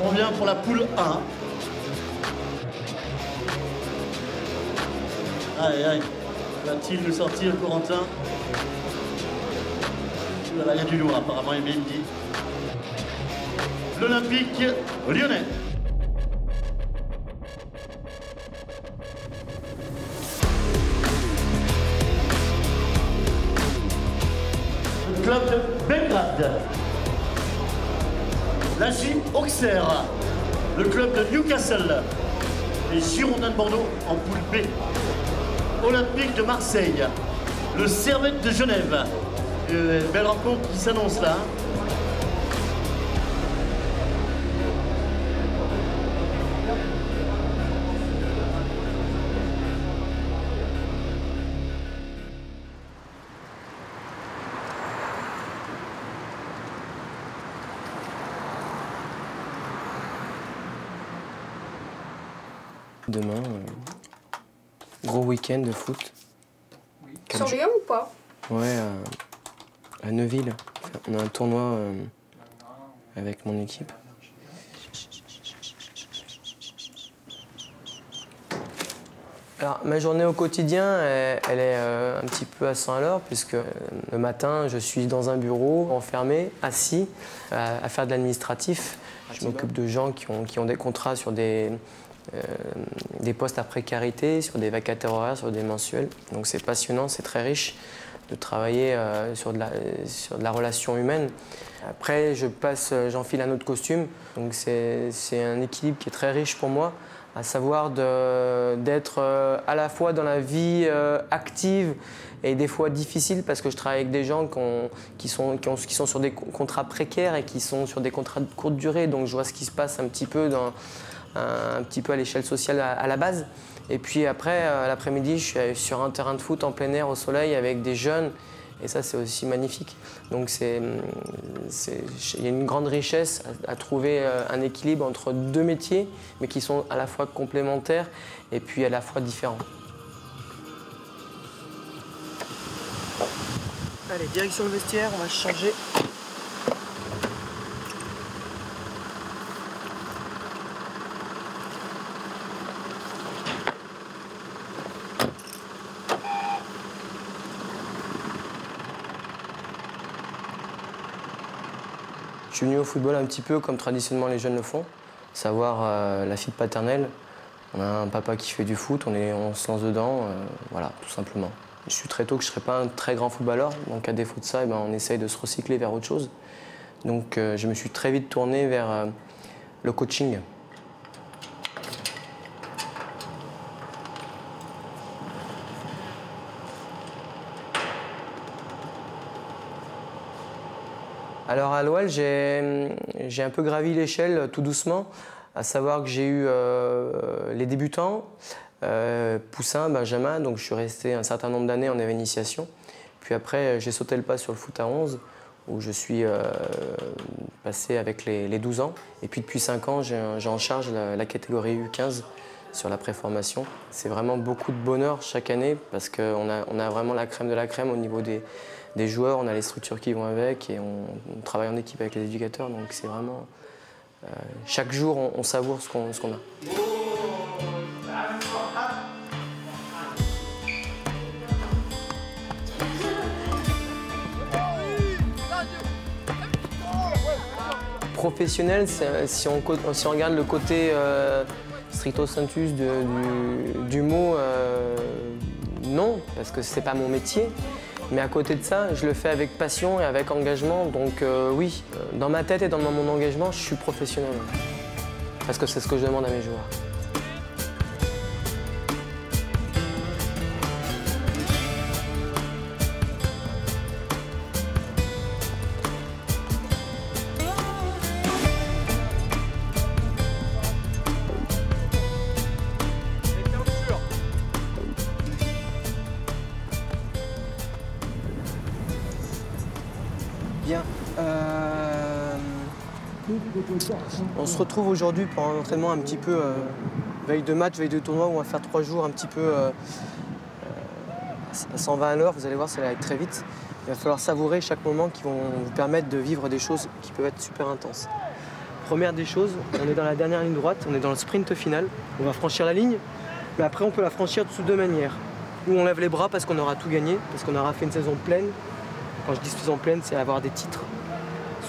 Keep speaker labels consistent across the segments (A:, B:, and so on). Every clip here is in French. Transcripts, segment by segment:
A: On revient pour la poule 1. Aïe, aïe. Va-t-il nous sortir, Corentin? Là, il y a du lourd, apparemment, il dit. L'Olympique lyonnais. Le club de Belgrade. L'AJ Auxerre. Le club de Newcastle. Les Girondins de Bordeaux en poule B. Olympique de Marseille. Le Servette de Genève. Belle rencontre qui s'annonce là.
B: Demain, gros week-end de foot.
C: Sur Lyon ou pas?
B: Ouais, à Neuville. On a un tournoi avec mon équipe. Alors, ma journée au quotidien, elle est un petit peu à 100 à l'heure, puisque le matin, je suis dans un bureau, enfermé, assis, à faire de l'administratif. Je m'occupe de gens qui ont des contrats sur des postes à précarité, sur des vacataires horaires, sur des mensuels. Donc c'est passionnant, c'est très riche de travailler sur de la relation humaine. Après, j'enfile un autre costume. Donc c'est un équilibre qui est très riche pour moi, à savoir d'être à la fois dans la vie active et des fois difficile, parce que je travaille avec des gens qui sont sur des contrats précaires et qui sont sur des contrats de courte durée. Donc je vois ce qui se passe un petit peu à l'échelle sociale à la base. Et puis après, l'après-midi, je suis sur un terrain de foot en plein air au soleil avec des jeunes. Et ça, c'est aussi magnifique. Donc il y a une grande richesse à trouver un équilibre entre deux métiers, mais qui sont à la fois complémentaires et puis à la fois différents. Allez, direction le vestiaire, on va changer. Je suis venu au football un petit peu comme traditionnellement les jeunes le font, savoir la fibre paternelle. On a un papa qui fait du foot, on se lance dedans, voilà, tout simplement. Je suis très tôt que je ne serai pas un très grand footballeur, donc à défaut de ça, on essaye de se recycler vers autre chose. Donc je me suis très vite tourné vers le coaching. Alors à l'OL, j'ai un peu gravi l'échelle tout doucement, à savoir que j'ai eu les débutants, Poussin, Benjamin, donc je suis resté un certain nombre d'années en initiation. Puis après, j'ai sauté le pas sur le foot à 11, où je suis passé avec les 12 ans. Et puis depuis 5 ans, j'ai en charge la catégorie U15 sur la préformation. C'est vraiment beaucoup de bonheur chaque année, parce qu'on a vraiment la crème de la crème au niveau des joueurs, on a les structures qui vont avec et on travaille en équipe avec les éducateurs, donc c'est vraiment... chaque jour, on savoure ce qu'on a. Professionnel, si on regarde le côté stricto sensus du mot, non, parce que c'est pas mon métier. Mais à côté de ça, je le fais avec passion et avec engagement. Donc oui, dans ma tête et dans mon engagement, je suis professionnel. Parce que c'est ce que je demande à mes joueurs. Bien. On se retrouve aujourd'hui pour un entraînement un petit peu veille de match, veille de tournoi, où on va faire 3 jours un petit peu à 120 à l'heure. Vous allez voir, ça va être très vite. Il va falloir savourer chaque moment qui vont vous permettre de vivre des choses qui peuvent être super intenses. Première des choses, on est dans la dernière ligne droite, on est dans le sprint final. On va franchir la ligne, mais après on peut la franchir sous deux manières. Ou on lève les bras parce qu'on aura tout gagné, parce qu'on aura fait une saison pleine. Quand je dis saison pleine, c'est avoir des titres.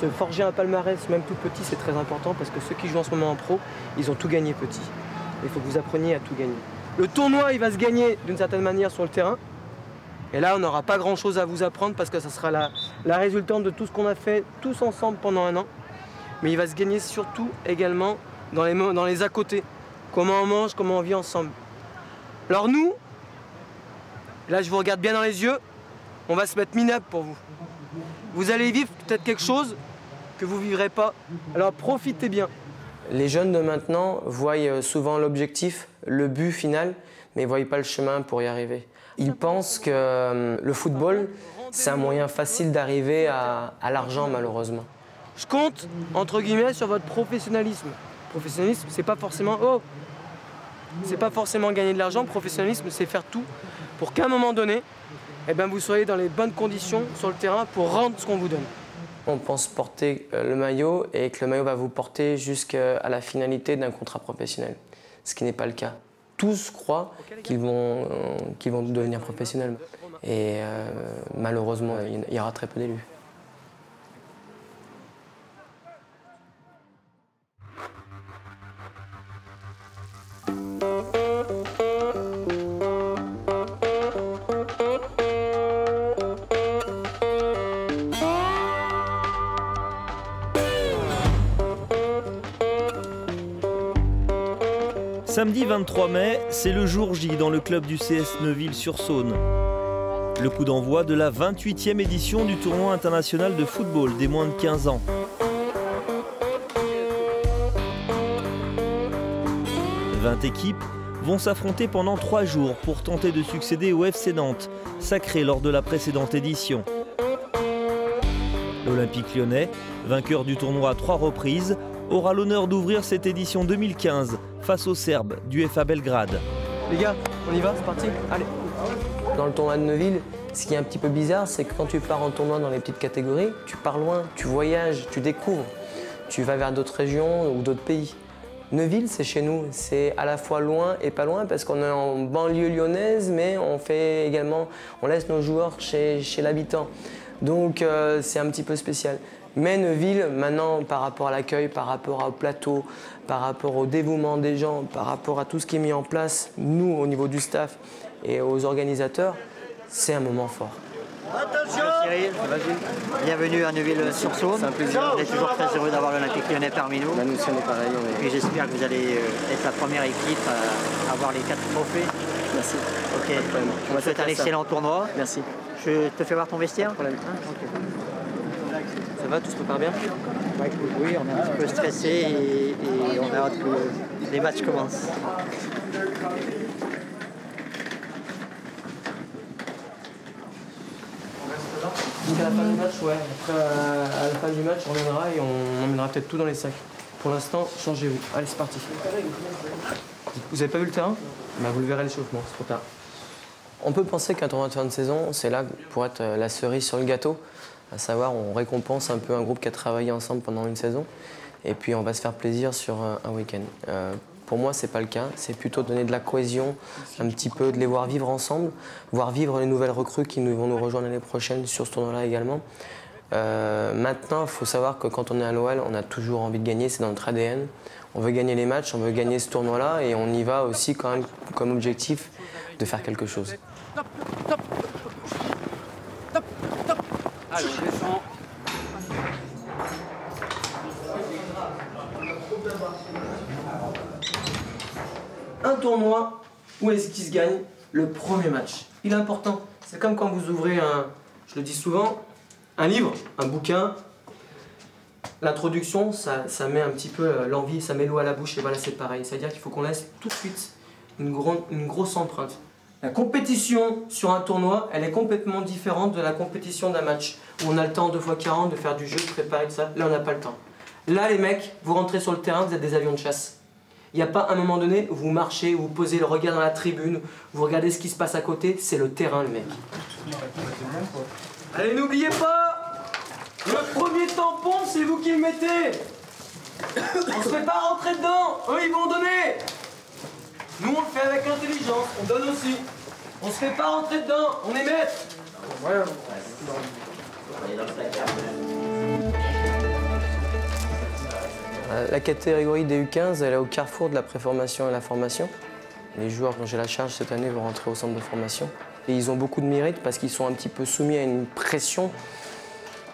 B: Se forger un palmarès, même tout petit, c'est très important parce que ceux qui jouent en ce moment en pro, ils ont tout gagné petit. Il faut que vous appreniez à tout gagner. Le tournoi, il va se gagner d'une certaine manière sur le terrain. Et là, on n'aura pas grand-chose à vous apprendre parce que ça sera la résultante de tout ce qu'on a fait tous ensemble pendant un an. Mais il va se gagner surtout également dans les à côté. Comment on mange, comment on vit ensemble. Alors nous, là je vous regarde bien dans les yeux, on va se mettre minable pour vous. Vous allez vivre peut-être quelque chose que vous ne vivrez pas, alors profitez bien. Les jeunes de maintenant voient souvent l'objectif, le but final, mais ils ne voient pas le chemin pour y arriver. Ils pensent que le football, c'est un moyen facile d'arriver à l'argent malheureusement. Je compte, entre guillemets, sur votre professionnalisme. Professionnalisme, c'est pas forcément c'est pas forcément gagner de l'argent. Professionnalisme, c'est faire tout pour qu'à un moment donné, eh ben, vous soyez dans les bonnes conditions sur le terrain pour rendre ce qu'on vous donne. On pense porter le maillot et que le maillot va vous porter jusqu'à la finalité d'un contrat professionnel, ce qui n'est pas le cas. Tous croient qu'ils vont devenir professionnels et malheureusement, il y aura très peu d'élus.
D: Samedi 23 mai, c'est le jour J dans le club du CS Neuville-sur-Saône. Le coup d'envoi de la 28e édition du tournoi international de football des moins de 15 ans. « 20 équipes vont s'affronter pendant 3 jours pour tenter de succéder au FC Nantes, sacré lors de la précédente édition. L'Olympique lyonnais, vainqueur du tournoi à 3 reprises, aura l'honneur d'ouvrir cette édition 2015 face aux Serbes du FA Belgrade.
B: Les gars, on y va, c'est parti, allez. Dans le tournoi de Neuville, ce qui est un petit peu bizarre, c'est que quand tu pars en tournoi dans les petites catégories, tu pars loin, tu voyages, tu découvres. Tu vas vers d'autres régions ou d'autres pays. Neuville, c'est chez nous, c'est à la fois loin et pas loin parce qu'on est en banlieue lyonnaise, mais on laisse nos joueurs chez l'habitant. Donc c'est un petit peu spécial. Mais Neuville, maintenant, par rapport à l'accueil, par rapport au plateau, par rapport au dévouement des gens, par rapport à tout ce qui est mis en place, nous, au niveau du staff et aux organisateurs, c'est un moment fort.
E: Attention Cyril, bienvenue à Neuville-sur-Saône. C'est un plaisir. On est toujours très heureux d'avoir l'Olympique lyonnais parmi nous.
B: Nous aussi, on est pareil.
E: Et puis j'espère que vous allez être la première équipe à avoir les 4 trophées.
B: Merci.
E: Ok, on va te souhaiter un excellent tournoi.
B: Merci.
E: Je te fais voir ton vestiaire.
B: Okay. Ça va, tout se prépare bien?
E: Oui, on est un petit peu stressé et on a hâte que les matchs commencent.
B: Jusqu'à la fin du match, ouais. Après, à la fin du match, on reviendra et on emmènera peut-être tout dans les sacs. Pour l'instant, changez-vous. Allez, c'est parti. Vous avez pas vu le terrain? Bah, vous le verrez à l'échauffement, c'est trop tard. On peut penser qu'un tournoi de fin de saison, c'est là pour être la cerise sur le gâteau. À savoir, on récompense un peu un groupe qui a travaillé ensemble pendant une saison et puis on va se faire plaisir sur un week-end. Pour moi, c'est pas le cas. C'est plutôt donner de la cohésion, un petit peu de les voir vivre ensemble, voir vivre les nouvelles recrues qui vont nous rejoindre l'année prochaine sur ce tournoi-là également. Maintenant, il faut savoir que quand on est à l'OL, on a toujours envie de gagner, c'est dans notre ADN. On veut gagner les matchs, on veut gagner ce tournoi-là et on y va aussi quand même comme objectif de faire quelque chose.
F: Allez, on descend.
B: Un tournoi, où est-ce qu'il se gagne? Le premier match. Il est important. C'est comme quand vous ouvrez je le dis souvent, un livre, un bouquin. L'introduction, ça met un petit peu l'envie, ça met l'eau à la bouche et voilà, c'est pareil. C'est-à-dire qu'il faut qu'on laisse tout de suite une grosse empreinte. La compétition sur un tournoi, elle est complètement différente de la compétition d'un match où on a le temps 2x40 de faire du jeu, de préparer tout ça. Là, on n'a pas le temps. Là, les mecs, vous rentrez sur le terrain, vous êtes des avions de chasse. Il n'y a pas un moment donné où vous marchez, où vous posez le regard dans la tribune, vous regardez ce qui se passe à côté, c'est le terrain, le mec. Allez, n'oubliez pas, le premier tampon, c'est vous qui le mettez. On se fait pas rentrer dedans. Eux, ils vont donner. Nous, on le fait avec intelligence. On donne aussi. On se fait pas rentrer dedans. On est maître. La catégorie des U15, elle est au carrefour de la préformation et la formation. Les joueurs dont j'ai la charge cette année vont rentrer au centre de formation. Et ils ont beaucoup de mérite parce qu'ils sont un petit peu soumis à une pression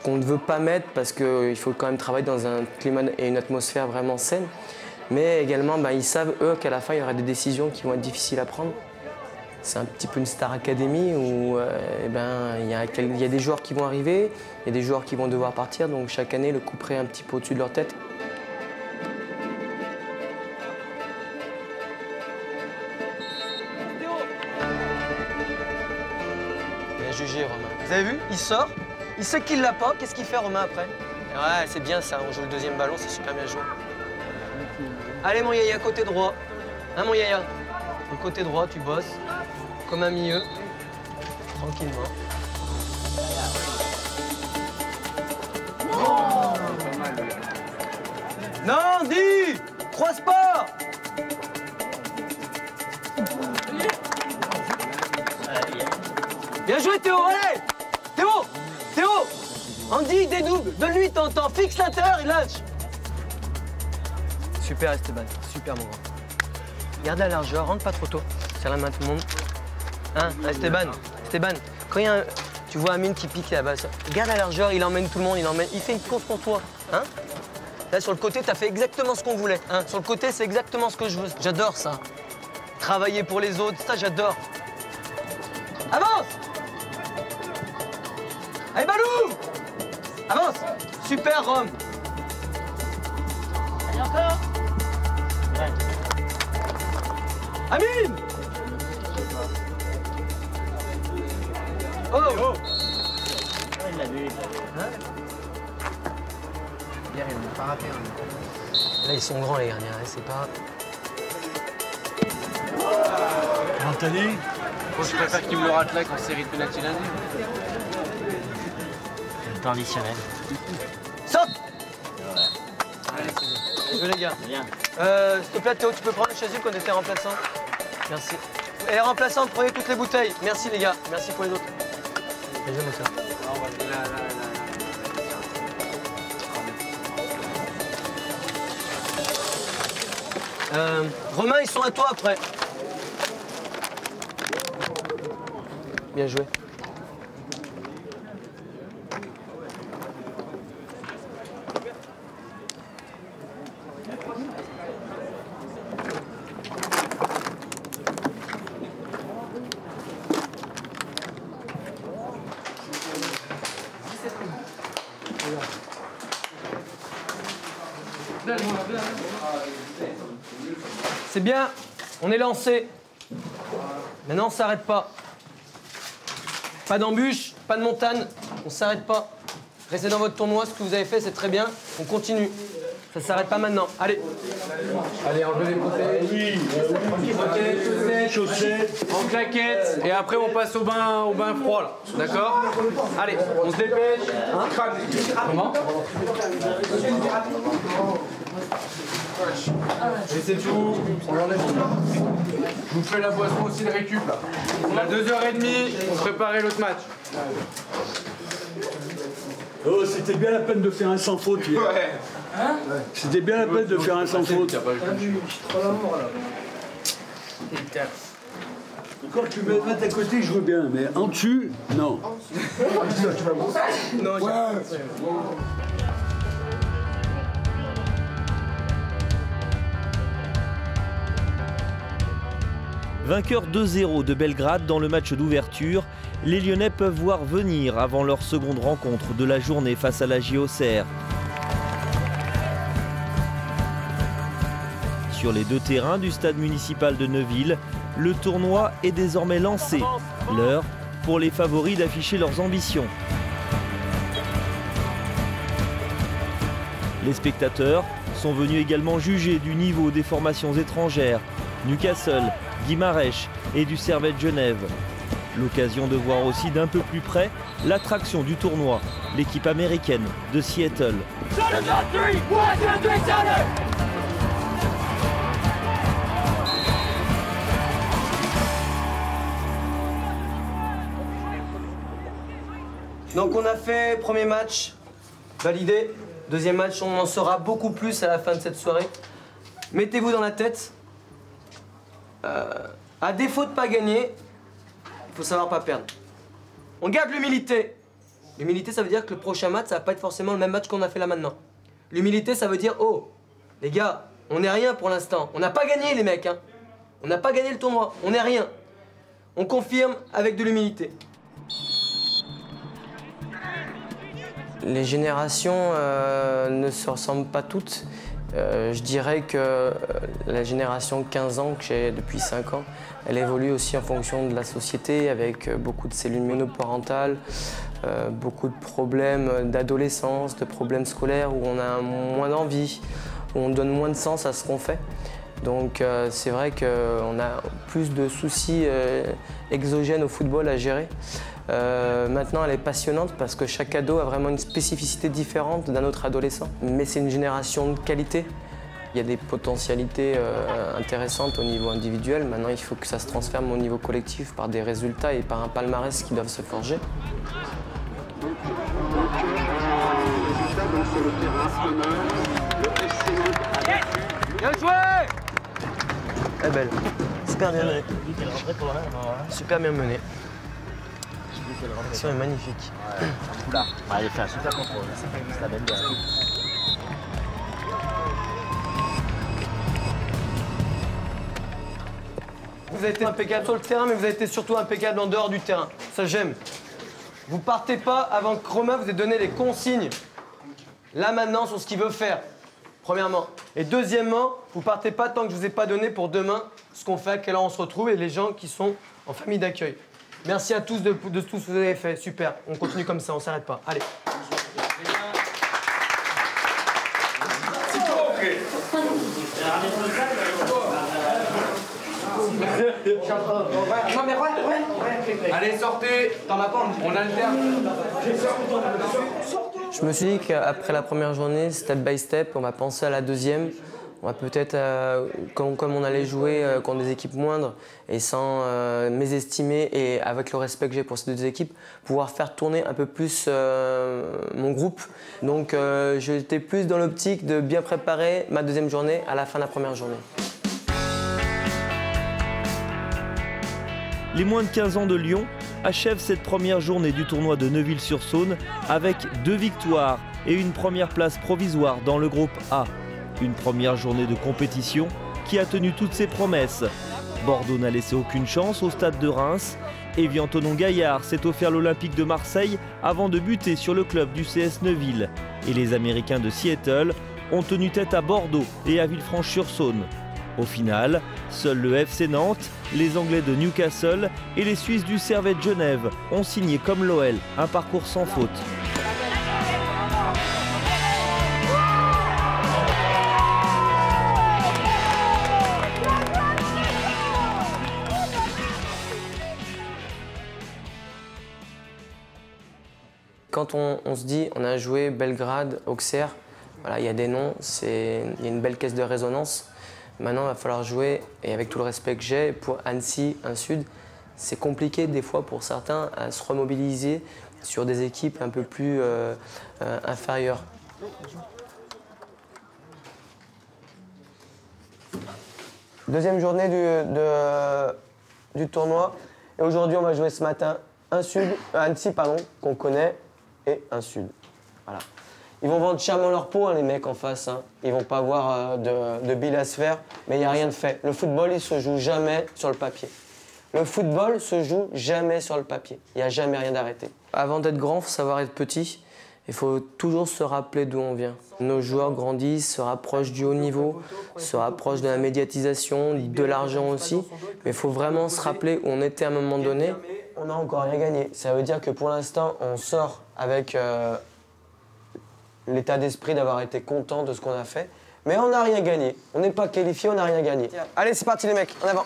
B: qu'on ne veut pas mettre parce qu'il faut quand même travailler dans un climat et une atmosphère vraiment saine. Mais également, ils savent, eux, qu'à la fin, il y aura des décisions qui vont être difficiles à prendre. C'est un petit peu une Star Academy où il y a des joueurs qui vont arriver, il y a des joueurs qui vont devoir partir. Donc chaque année, le coup près est un petit peu au-dessus de leur tête. Bien jugé, Romain. Vous avez vu? Il sort, il sait qu'il l'a pas. Qu'est-ce qu'il fait, Romain, après? Ouais, c'est bien ça, on joue le deuxième ballon, c'est super bien joué. Allez, mon Yaya, côté droit. Hein, mon Yaya? Le côté droit, tu bosses. Comme un milieu. Tranquillement. Oh, non, dis! Croise pas! Bien joué, Théo, allez! Théo! Théo! Andy, dédouble, donne-lui ton temps, fixe l'intérieur, il lâche. Super, Esteban, super, mon grand. Garde la largeur, rentre pas trop tôt. Serre la main à tout le monde. Hein, Esteban, quand tu vois Amine qui pique là-bas, garde la largeur, il emmène tout le monde, il fait une course pour toi. Hein? Là, sur le côté, tu as fait exactement ce qu'on voulait. Hein? Sur le côté, c'est exactement ce que je veux. J'adore ça. Travailler pour les autres, ça, j'adore. Avance! Allez, Balou! Avance! Super, Rome! Allez, encore! Ouais. Amine! Oh! Oh. Il l'a vu. Hein? Hier, ils n'ont pas raté. Là, ils sont grands, les gardiens. Hein, c'est pas...
F: Anthony? Moi, je préfère qu'il me le rate là qu'en série de penalty lundi.
E: Le temps additionnel.
B: Saute! Allez, c'est bien. Bien joué, les gars.
E: Bien.
B: S'il te plaît, Théo, tu peux prendre le chasuble qu'on était remplaçant? Merci. Et les remplaçants, prenez toutes les bouteilles. Merci, les gars. Merci pour les autres. Bien joué, Moussa. Romain, ils sont à toi après. Bien joué. C'est bien, on est lancé. Maintenant, on ne s'arrête pas. Pas d'embûche, pas de montagne, on ne s'arrête pas. Restez dans votre tournoi, ce que vous avez fait, c'est très bien. On continue. Ça ne s'arrête pas maintenant. Allez. Allez, enlevez les bouteilles.
F: Oui. Chaussettes.
G: En claquettes. Et après, on passe au bain froid, là. D'accord? Allez, on se dépêche. Comment? Et c'est tout. Je vous fais la boisson aussi de récup, là. On a 2h30 pour préparer l'autre match.
F: Oh, c'était bien la peine de faire un sans faute hier.
G: Ouais.
F: Hein? C'était bien la peine de faire un sans faute. Quand tu me mets à côté, je veux bien, mais en dessus, non.
B: Non,
D: Vainqueurs 2-0 de Belgrade dans le match d'ouverture, les Lyonnais peuvent voir venir avant leur seconde rencontre de la journée face à la JOCR. Sur les deux terrains du stade municipal de Neuville, le tournoi est désormais lancé. L'heure pour les favoris d'afficher leurs ambitions. Les spectateurs sont venus également juger du niveau des formations étrangères, Newcastle, Guimarães et du Servette Genève. L'occasion de voir aussi d'un peu plus près l'attraction du tournoi, l'équipe américaine de Seattle.
B: Donc on a fait premier match, validé. Deuxième match, on en saura beaucoup plus à la fin de cette soirée. Mettez-vous dans la tête, à défaut de pas gagner, il faut savoir pas perdre. On garde l'humilité. L'humilité, ça veut dire que le prochain match, ça va pas être forcément le même match qu'on a fait là maintenant. L'humilité, ça veut dire, oh, les gars, on n'est rien pour l'instant. On n'a pas gagné les mecs, hein. On n'a pas gagné le tournoi, on n'est rien. On confirme avec de l'humilité. Les générations ne se ressemblent pas toutes. Je dirais que la génération 15 ans que j'ai depuis 5 ans, elle évolue aussi en fonction de la société avec beaucoup de cellules monoparentales, beaucoup de problèmes d'adolescence, de problèmes scolaires où on a moins d'envie, où on donne moins de sens à ce qu'on fait. Donc c'est vrai qu'on a plus de soucis exogènes au football à gérer. Maintenant, elle est passionnante parce que chaque ado a vraiment une spécificité différente d'un autre adolescent. Mais c'est une génération de qualité. Il y a des potentialités intéressantes au niveau individuel. Maintenant, il faut que ça se transforme au niveau collectif par des résultats et par un palmarès qui doivent se forger. Bien joué! Elle est belle. Super bien menée. Super bien menée. L'action est magnifique.
F: Oula, elle a fait un super contrôle. C'est la belle bien.
B: Vous avez été impeccable sur le terrain, mais vous avez été surtout impeccable en dehors du terrain. Ça, j'aime. Vous partez pas avant que Romain vous ait donné les consignes, là maintenant, sur ce qu'il veut faire. Premièrement. Et deuxièmement, vous partez pas tant que je vous ai pas donné pour demain ce qu'on fait, à quelle heure on se retrouve et les gens qui sont en famille d'accueil. Merci à tous de tout ce que vous avez fait. Super. On continue comme ça, on s'arrête pas. Allez.
G: Allez, sortez. On alterne.
B: Je me suis dit qu'après la première journée, step by step, on va penser à la deuxième. On va peut-être, comme on allait jouer contre des équipes moindres et sans mésestimer et avec le respect que j'ai pour ces deux équipes, pouvoir faire tourner un peu plus mon groupe. Donc j'étais plus dans l'optique de bien préparer ma deuxième journée à la fin de la première journée.
D: Les moins de 15 ans de Lyon achèvent cette première journée du tournoi de Neuville-sur-Saône avec 2 victoires et une première place provisoire dans le groupe A. Une première journée de compétition qui a tenu toutes ses promesses. Bordeaux n'a laissé aucune chance au stade de Reims. Evian Thonon-Gaillard s'est offert l'Olympique de Marseille avant de buter sur le club du CS Neuville. Et les Américains de Seattle ont tenu tête à Bordeaux et à Villefranche-sur-Saône. Au final, seuls le FC Nantes, les Anglais de Newcastle et les Suisses du Servette Genève ont signé comme l'OL un parcours sans faute.
B: Quand on se dit on a joué Belgrade, Auxerre, voilà, il y a des noms, il y a une belle caisse de résonance. Maintenant, il va falloir jouer, et avec tout le respect que j'ai, pour Annecy, un Sud, c'est compliqué des fois pour certains à se remobiliser sur des équipes un peu plus inférieures. Deuxième journée du tournoi, et aujourd'hui on va jouer ce matin Annecy, qu'on connaît, et un Sud. Voilà. Ils vont vendre chèrement leur peau, hein, les mecs en face. Hein. Ils vont pas avoir de billes à se faire, mais il n'y a rien de fait. Le football, il se joue jamais sur le papier. Le football se joue jamais sur le papier. Il n'y a jamais rien d'arrêté. Avant d'être grand, il faut savoir être petit. Il faut toujours se rappeler d'où on vient. Nos joueurs grandissent, se rapprochent du haut niveau, se rapprochent de la médiatisation, de l'argent aussi. Mais il faut vraiment se rappeler où on était à un moment donné. On n'a encore rien gagné. Ça veut dire que pour l'instant, on sort avec l'état d'esprit d'avoir été content de ce qu'on a fait. Mais on n'a rien gagné. On n'est pas qualifié, on n'a rien gagné. Allez, c'est parti les mecs, en avant.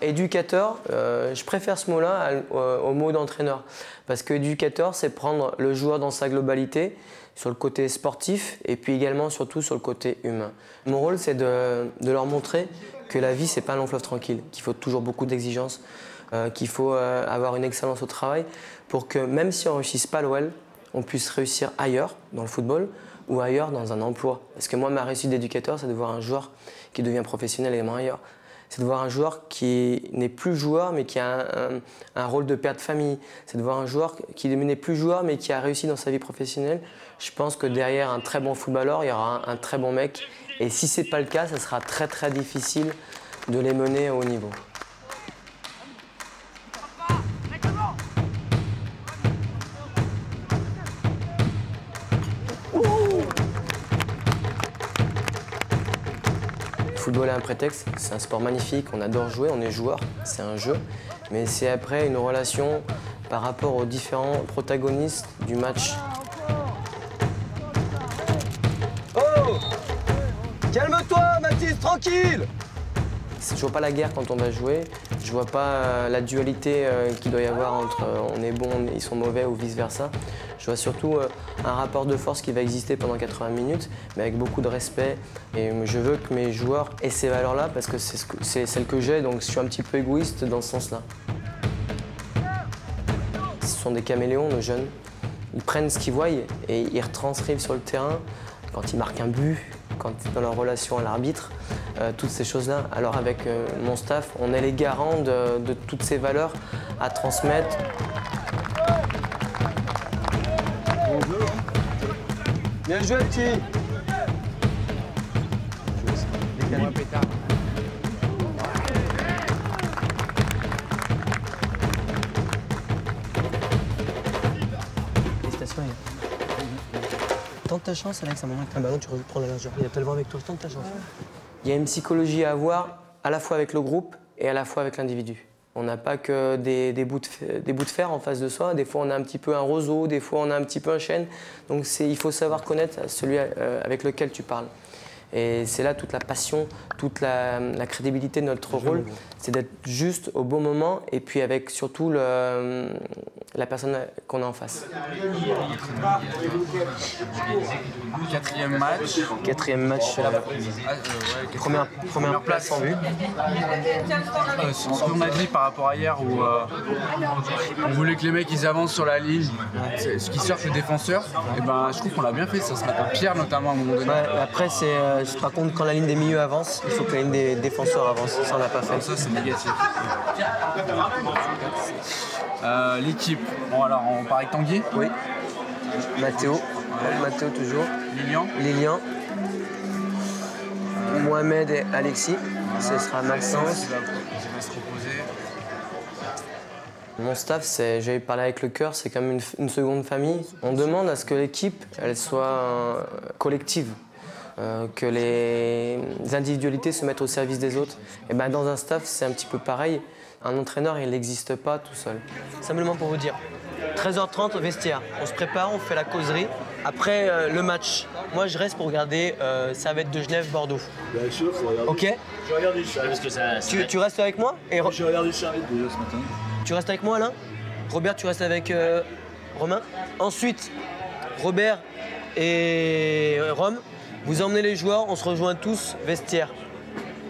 B: Éducateur, je préfère ce mot-là au mot d'entraîneur. Parce que éducateur, c'est prendre le joueur dans sa globalité, sur le côté sportif et puis également surtout sur le côté humain. Mon rôle, c'est de leur montrer que la vie, c'est pas un long fleuve tranquille, qu'il faut toujours beaucoup d'exigences, qu'il faut avoir une excellence au travail pour que même si on ne réussisse pas à l'OL, on puisse réussir ailleurs, dans le football, ou ailleurs dans un emploi. Parce que moi, ma réussite d'éducateur, c'est de voir un joueur qui devient professionnel également ailleurs. C'est de voir un joueur qui n'est plus joueur, mais qui a un rôle de père de famille. C'est de voir un joueur qui n'est plus joueur, mais qui a réussi dans sa vie professionnelle. Je pense que derrière un très bon footballeur, il y aura un très bon mec. Et si ce n'est pas le cas, ça sera très très difficile de les mener au haut niveau. Le football est un prétexte, c'est un sport magnifique, on adore jouer, on est joueur, c'est un jeu. Mais c'est après une relation par rapport aux différents protagonistes du match.
H: Oh! Calme-toi, Mathis, tranquille!
B: Je vois pas la guerre quand on va jouer, je vois pas la dualité qu'il doit y avoir entre on est bon, ils sont mauvais ou vice-versa. Je vois surtout un rapport de force qui va exister pendant 80 minutes, mais avec beaucoup de respect. Et je veux que mes joueurs aient ces valeurs-là parce que c'est celles que j'ai, donc je suis un petit peu égoïste dans ce sens-là. Ce sont des caméléons, nos jeunes. Ils prennent ce qu'ils voient et ils retranscrivent sur le terrain quand ils marquent un but, quand dans leur relation à l'arbitre, toutes ces choses-là. Alors avec mon staff, on est les garants de toutes ces valeurs à transmettre.
H: Bien joué, petit!
B: Félicitations, tente ta chance, Alex, à un moment. Ah bah non, tu reprends la largeur. Il y a tellement avec toi, tente ta chance. Il y a une psychologie à avoir, à la fois avec le groupe et à la fois avec l'individu. On n'a pas que des bouts de fer en face de soi. Des fois, on a un petit peu un roseau, des fois, on a un petit peu un chêne. Donc, il faut savoir connaître celui avec lequel tu parles. Et c'est là toute la passion, toute la crédibilité de notre rôle. C'est d'être juste au bon moment et puis avec surtout la personne qu'on a en face.
G: Quatrième match.
B: Quatrième match, première place en vue.
G: Ce qu'on a dit par rapport à hier où on voulait que les mecs ils avancent sur la ligne, ce qui surfe le défenseur, et ben je trouve qu'on l'a bien fait, ça se matin. Pierre notamment à un moment donné.
B: Ouais, après par contre quand la ligne des milieux avance, il faut que la ligne des défenseurs avance, ça on l'a pas fait.
G: Ça c'est négatif. L'équipe, bon alors on part avec Tanguy.
B: Oui. Mathéo, Mathéo toujours. Lilian. Mohamed et Alexis, ce sera Maxence.
G: Il va se reposer.
B: Mon staff, j'avais parlé avec le cœur, c'est comme une seconde famille. On demande à ce que l'équipe elle soit collective, que les individualités se mettent au service des autres. Et ben dans un staff, c'est un petit peu pareil. Un entraîneur, il n'existe pas tout seul. Simplement pour vous dire, 13h30 au vestiaire, on se prépare, on fait la causerie. Après le match, moi je reste pour regarder Servette de Genève, Bordeaux.
A: Bien sûr, faut regarder.
B: Ok.
A: Je regarde les Charlettes. Parce que ça
B: Tu restes avec moi et
A: j'ai regardé les Charlettes déjà ce matin.
B: Tu restes avec moi, Alain? Robert, tu restes avec Romain? Ensuite, Robert et Rome, vous emmenez les joueurs, on se rejoint tous, vestiaire.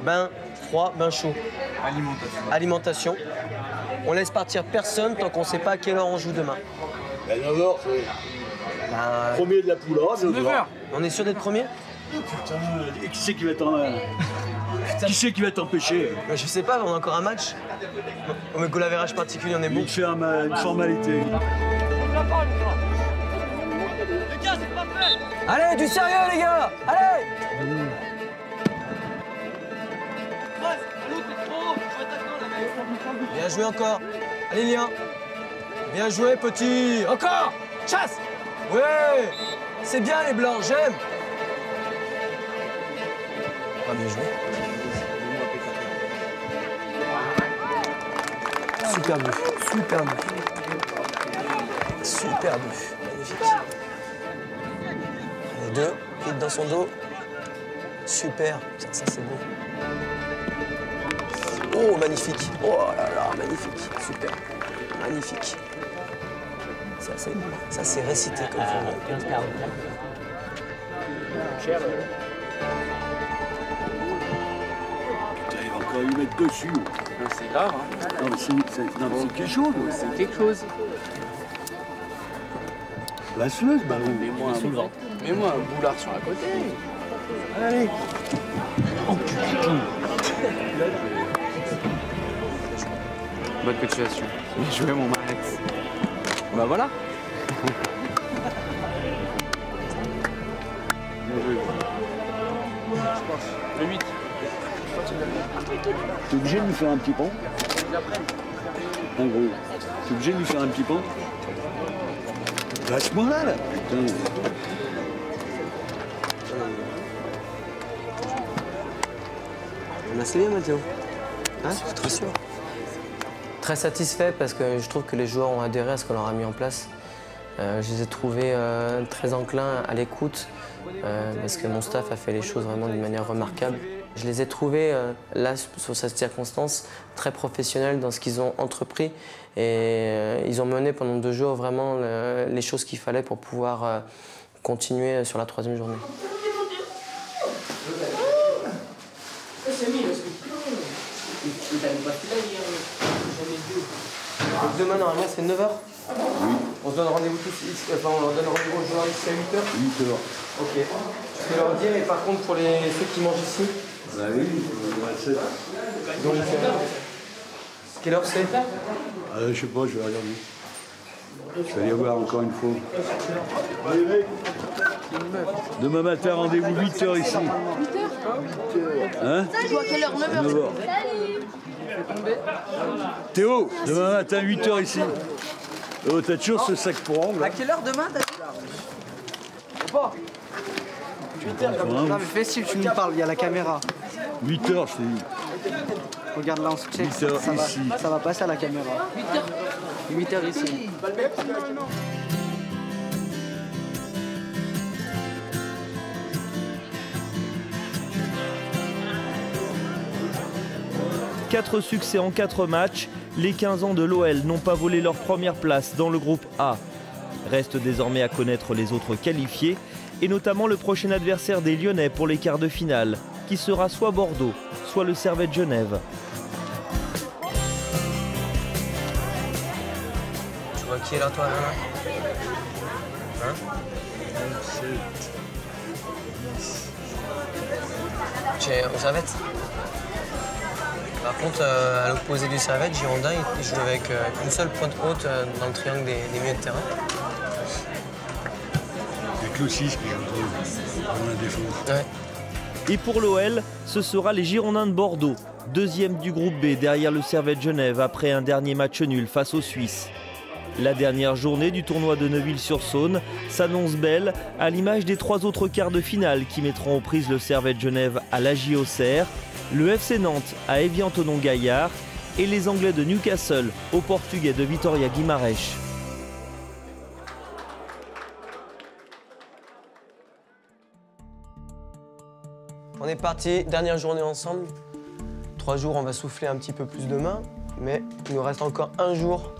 B: Bain froid, bain chaud. Alimentation. On laisse partir personne tant qu'on ne sait pas à quelle heure on joue demain.
A: Ben 9h, c'est premier de la poule.
G: 9h.
B: On est sûr d'être premier?
A: Putain, qui c'est qui va t'empêcher?
B: Je sais pas, on a encore un match. On met goal average particulier, on est bon.
A: Il fait une formalité.
B: Allez, du sérieux les gars! Allez! Bien joué encore. Allez, Lien. Bien joué, petit. Encore! Chasse! Ouais! C'est bien les blancs, j'aime! Ah, bien joué. Super but. Super but. Super but. Magnifique. Les deux, vite dans son dos. Super. Ça c'est beau. Oh, magnifique. Oh là là, magnifique. Super. Magnifique. Ça c'est récité comme ça.
I: Putain, il va encore lui mettre dessus.
F: Non, c'est grave, hein.
I: Non, mais c'est quelque chose.
F: C'est quelque chose.
I: Laisse-le, ce ballon.
F: Mets-moi un boulard sur la côté.
I: Allez.
F: Bonne continuation. Bien joué, mon Marex. Bah voilà.
I: Bien joué.
F: Le 8.
I: T'es obligé de lui faire un petit pont? En gros. T'es obligé de lui faire un petit pont? Lâche-moi là, putain.
B: On a assez bien, Mathéo. Hein? C'est très sûr. Très satisfait parce que je trouve que les joueurs ont adhéré à ce qu'on leur a mis en place. Je les ai trouvés très enclins à l'écoute parce que mon staff a fait les choses vraiment d'une manière remarquable. Je les ai trouvés, là, sur cette circonstance, très professionnels dans ce qu'ils ont entrepris. Et ils ont mené pendant 2 jours vraiment les choses qu'il fallait pour pouvoir continuer sur la 3e journée. Demain, normalement, c'est 9h. Oui. On se donne rendez-vous tous ici. Enfin, on leur donne rendez-vous aux joueurs ici à 8h.
I: 8h.
B: Ok. Je vais leur dire, et par contre, pour ceux qui mangent ici.
I: Bah oui, on va le faire.
B: Donc, quelle heure c'est?
I: Je sais pas, je vais regarder. Je vais aller voir encore une fois. Demain matin, rendez-vous 8h ici. 8h. Hein?
C: Ça joue à quelle heure? 9h.
I: 9h. Théo, demain matin, 8h ici. Oh, t'as toujours ce sac pour angle.
J: À quelle heure demain, t'as dit? Pas.
I: 8h.
J: Non, mais fais si tu nous parles, il y a la caméra.
I: 8h, je t'ai dit.
J: Regarde là, on se check.
I: 8h ici.
J: Ça va passer à la caméra. 8h ici.
D: Quatre succès en 4 matchs, les 15 ans de l'OL n'ont pas volé leur première place dans le groupe A. Reste désormais à connaître les autres qualifiés, et notamment le prochain adversaire des Lyonnais pour les quarts de finale, qui sera soit Bordeaux, soit le Servette Genève.
B: Tu vois qui est là, toi, là? Hein?
I: 7, 10.
B: Tu es au Servette? Par contre, à l'opposé du Servette, Girondin, il joue avec une seule pointe haute dans le triangle des milieux de terrain.
I: Il y a que le 6 qui joue dans la défense.
B: Ouais.
D: Et pour l'OL, ce sera les Girondins de Bordeaux, 2e du groupe B derrière le Servette Genève après un dernier match nul face aux Suisses. La dernière journée du tournoi de Neuville-sur-Saône s'annonce belle, à l'image des 3 autres quarts de finale qui mettront aux prises le Servette Genève à l'AJ Auxerre, le FC Nantes à Évian-Thonon-Gaillard et les Anglais de Newcastle au Portugais de Vitória Guimarães.
B: On est parti, dernière journée ensemble. 3 jours, on va souffler un petit peu plus demain, mais il nous reste encore 1 jour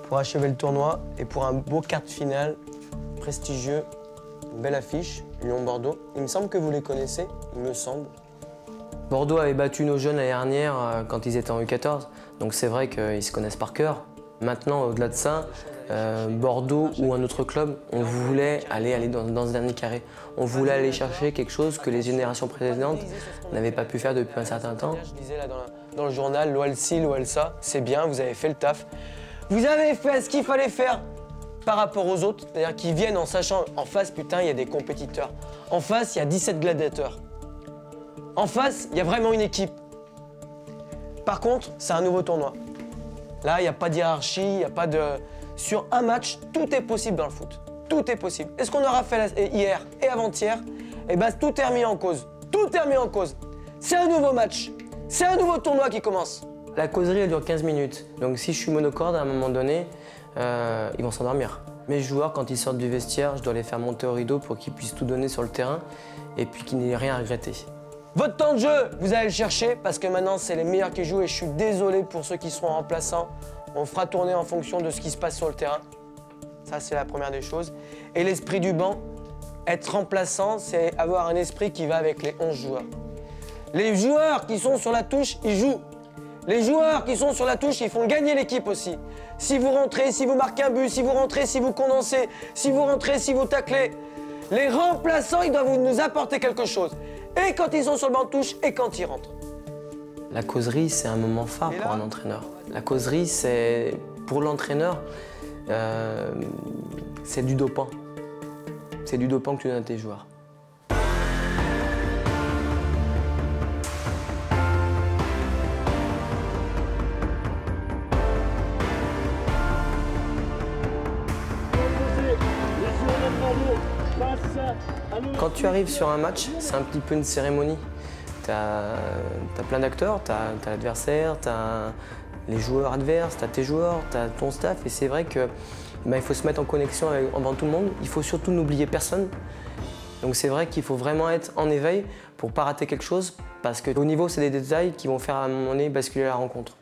B: pour achever le tournoi et pour un beau quart de finale prestigieux, une belle affiche, Lyon-Bordeaux. Il me semble que vous les connaissez, il me semble. Bordeaux avait battu nos jeunes l'année dernière quand ils étaient en U14, donc c'est vrai qu'ils se connaissent par cœur. Maintenant, au-delà de ça, Bordeaux ou un autre club, on voulait aller dans ce dernier carré. On voulait aller chercher quelque chose que les générations précédentes n'avaient pas pu faire depuis un certain temps. Je disais là dans le journal, l'OL-ci, l'OL-ça, c'est bien, vous avez fait le taf. Vous avez fait ce qu'il fallait faire par rapport aux autres, c'est-à-dire qu'ils viennent en sachant, en face, putain, il y a des compétiteurs. En face, il y a 17 gladiateurs. En face, il y a vraiment une équipe. Par contre, c'est un nouveau tournoi. Là, il n'y a pas de hiérarchie, il n'y a pas de... Sur un match, tout est possible dans le foot. Tout est possible. Et ce qu'on aura fait hier et avant-hier, eh ben, tout est remis en cause. Tout est remis en cause. C'est un nouveau match. C'est un nouveau tournoi qui commence. La causerie, elle dure 15 minutes. Donc si je suis monocorde, à un moment donné, ils vont s'endormir. Mes joueurs, quand ils sortent du vestiaire, je dois les faire monter au rideau pour qu'ils puissent tout donner sur le terrain et puis qu'ils n'aient rien à regretter.
K: Votre temps de jeu, vous allez le chercher parce que maintenant, c'est les meilleurs qui jouent et je suis désolé pour ceux qui seront remplaçants. On fera tourner en fonction de ce qui se passe sur le terrain. Ça, c'est la première des choses. Et l'esprit du banc, être remplaçant, c'est avoir un esprit qui va avec les 11 joueurs. Les joueurs qui sont sur la touche, ils jouent. Les joueurs qui sont sur la touche, ils font gagner l'équipe aussi. Si vous rentrez, si vous marquez un but, si vous rentrez, si vous condensez, si vous rentrez, si vous taclez, les remplaçants, ils doivent nous apporter quelque chose. Et quand ils sont sur le banc de touche, et quand ils rentrent.
B: La causerie, c'est un moment phare pour un entraîneur. La causerie, c'est, pour l'entraîneur, c'est du dopant. C'est du dopant que tu donnes à tes joueurs. Quand tu arrives sur un match, c'est un petit peu une cérémonie. Tu as plein d'acteurs, tu as l'adversaire, tu as les joueurs adverses, tu as tes joueurs, tu as ton staff. Et c'est vrai qu'il faut se mettre en connexion devant tout le monde. Il faut surtout n'oublier personne. Donc c'est vrai qu'il faut vraiment être en éveil pour ne pas rater quelque chose. Parce qu'au niveau, c'est des détails qui vont faire à un moment donné basculer la rencontre.